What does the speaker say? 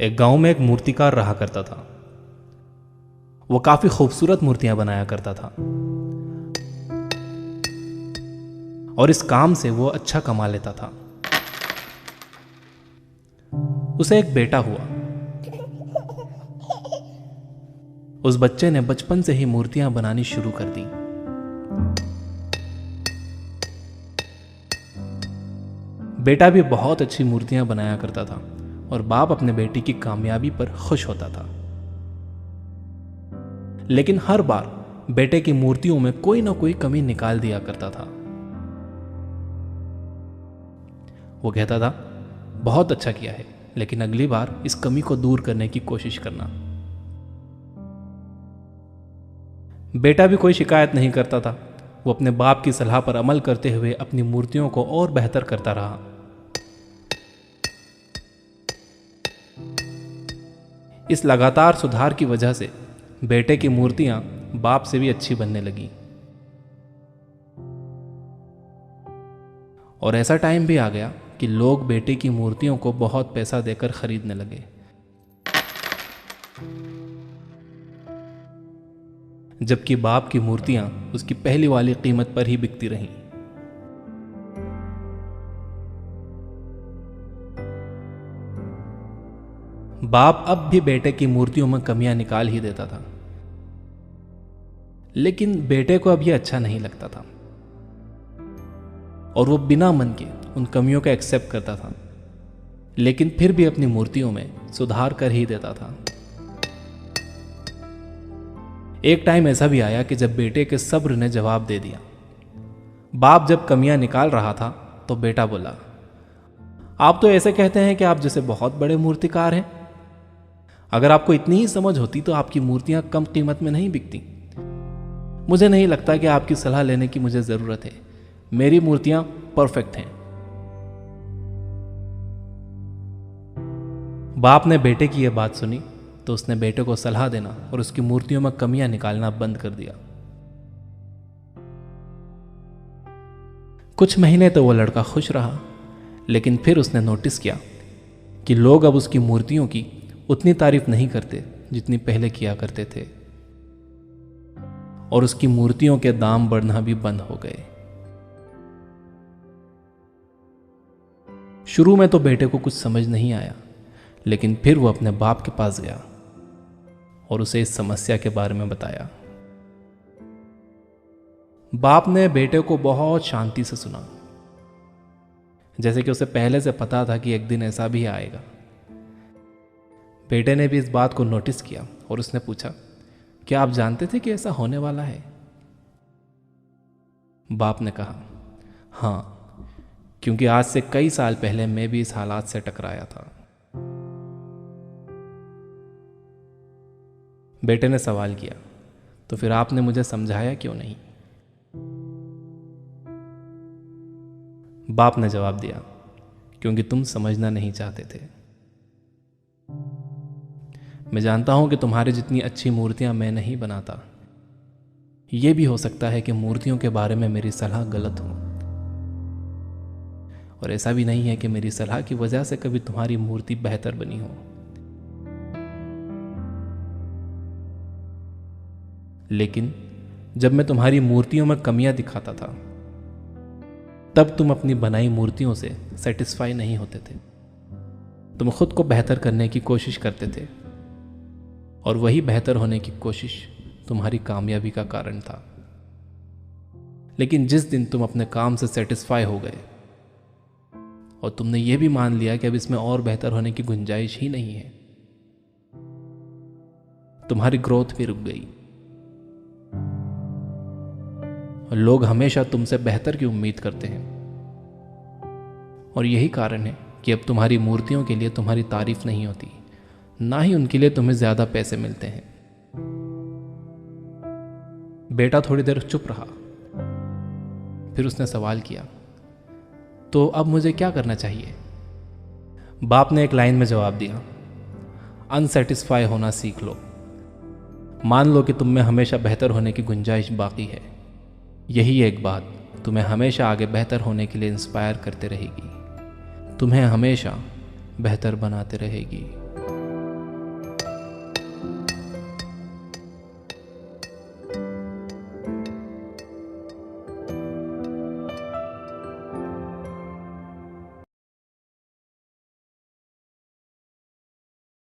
एक गांव में एक मूर्तिकार रहा करता था। वो काफी खूबसूरत मूर्तियां बनाया करता था और इस काम से वो अच्छा कमा लेता था। उसे एक बेटा हुआ। उस बच्चे ने बचपन से ही मूर्तियां बनानी शुरू कर दी। बेटा भी बहुत अच्छी मूर्तियां बनाया करता था और बाप अपने बेटे की कामयाबी पर खुश होता था। लेकिन हर बार बेटे की मूर्तियों में कोई ना कोई कमी निकाल दिया करता था। वो कहता था, बहुत अच्छा किया है, लेकिन अगली बार इस कमी को दूर करने की कोशिश करना। बेटा भी कोई शिकायत नहीं करता था। वो अपने बाप की सलाह पर अमल करते हुए अपनी मूर्तियों को और बेहतर करता रहा। इस लगातार सुधार की वजह से बेटे की मूर्तियां बाप से भी अच्छी बनने लगी। और ऐसा टाइम भी आ गया कि लोग बेटे की मूर्तियों को बहुत पैसा देकर खरीदने लगे। जबकि बाप की मूर्तियां उसकी पहली वाली कीमत पर ही बिकती रहीं। बाप अब भी बेटे की मूर्तियों में कमियां निकाल ही देता था, लेकिन बेटे को अब यह अच्छा नहीं लगता था और वो बिना मन के उन कमियों का एक्सेप्ट करता था, लेकिन फिर भी अपनी मूर्तियों में सुधार कर ही देता था। एक टाइम ऐसा भी आया कि जब बेटे के सब्र ने जवाब दे दिया। बाप जब कमियां निकाल रहा था तो बेटा बोला, आप तो ऐसे कहते हैं कि आप जैसे बहुत बड़े मूर्तिकार हैं। अगर आपको इतनी ही समझ होती तो आपकी मूर्तियां कम कीमत में नहीं बिकती। मुझे नहीं लगता कि आपकी सलाह लेने की मुझे जरूरत है। मेरी मूर्तियां परफेक्ट हैं। बाप ने बेटे की यह बात सुनी तो उसने बेटे को सलाह देना और उसकी मूर्तियों में कमियां निकालना बंद कर दिया। कुछ महीने तो वो लड़का खुश रहा, लेकिन फिर उसने नोटिस किया कि लोग अब उसकी मूर्तियों की उतनी तारीफ नहीं करते जितनी पहले किया करते थे और उसकी मूर्तियों के दाम बढ़ना भी बंद हो गए। शुरू में तो बेटे को कुछ समझ नहीं आया, लेकिन फिर वो अपने बाप के पास गया और उसे इस समस्या के बारे में बताया। बाप ने बेटे को बहुत शांति से सुना, जैसे कि उसे पहले से पता था कि एक दिन ऐसा भी आएगा। बेटे ने भी इस बात को नोटिस किया और उसने पूछा, क्या आप जानते थे कि ऐसा होने वाला है? बाप ने कहा, हाँ, क्योंकि आज से कई साल पहले मैं भी इस हालात से टकराया था। बेटे ने सवाल किया, तो फिर आपने मुझे समझाया क्यों नहीं? बाप ने जवाब दिया, क्योंकि तुम समझना नहीं चाहते थे। मैं जानता हूं कि तुम्हारे जितनी अच्छी मूर्तियां मैं नहीं बनाता। यह भी हो सकता है कि मूर्तियों के बारे में मेरी सलाह गलत हो, और ऐसा भी नहीं है कि मेरी सलाह की वजह से कभी तुम्हारी मूर्ति बेहतर बनी हो। लेकिन जब मैं तुम्हारी मूर्तियों में कमियां दिखाता था, तब तुम अपनी बनाई मूर्तियों से सेटिस्फाई नहीं होते थे। तुम खुद को बेहतर करने की कोशिश करते थे और वही बेहतर होने की कोशिश तुम्हारी कामयाबी का कारण था। लेकिन जिस दिन तुम अपने काम से सेटिस्फाई हो गए और तुमने यह भी मान लिया कि अब इसमें और बेहतर होने की गुंजाइश ही नहीं है, तुम्हारी ग्रोथ भी रुक गई। लोग हमेशा तुमसे बेहतर की उम्मीद करते हैं और यही कारण है कि अब तुम्हारी मूर्तियों के लिए तुम्हारी तारीफ नहीं होती, ना ही उनके लिए तुम्हें ज्यादा पैसे मिलते हैं। बेटा थोड़ी देर चुप रहा, फिर उसने सवाल किया, तो अब मुझे क्या करना चाहिए? बाप ने एक लाइन में जवाब दिया, अनसेटिस्फाई होना सीख लो। मान लो कि तुम में हमेशा बेहतर होने की गुंजाइश बाकी है। यही एक बात तुम्हें हमेशा आगे बेहतर होने के लिए इंस्पायर करते रहेगी, तुम्हें हमेशा बेहतर बनाते रहेगी।